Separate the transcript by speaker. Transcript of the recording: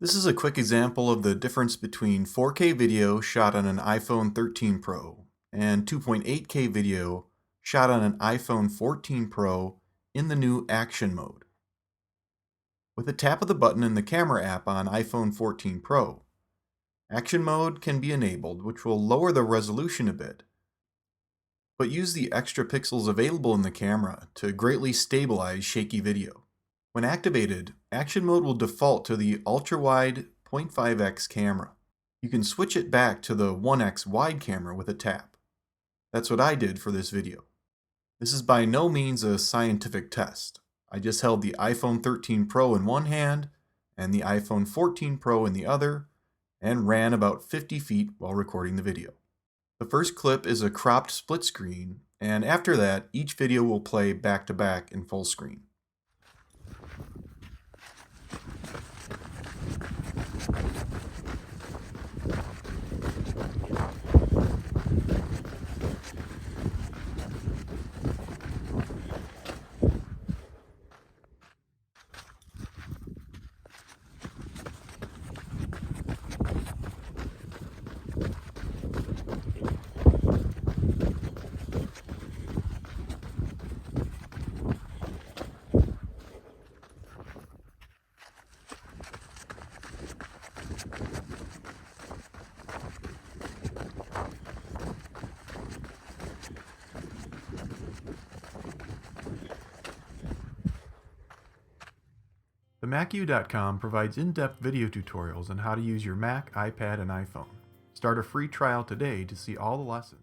Speaker 1: This is a quick example of the difference between 4K video shot on an iPhone 13 Pro and 2.8K video shot on an iPhone 14 Pro in the new Action mode. With a tap of the button in the Camera app on iPhone 14 Pro, Action mode can be enabled, which will lower the resolution a bit, but use the extra pixels available in the camera to greatly stabilize shaky video. When activated, Action mode will default to the ultra-wide 0.5x camera. You can switch it back to the 1x wide camera with a tap. That's what I did for this video. This is by no means a scientific test. I just held the iPhone 13 Pro in one hand and the iPhone 14 Pro in the other and ran about 50 feet while recording the video. The first clip is a cropped split screen, and after that, each video will play back to back in full screen. TheMacU.com provides in-depth video tutorials on how to use your Mac, iPad, and iPhone. Start a free trial today to see all the lessons.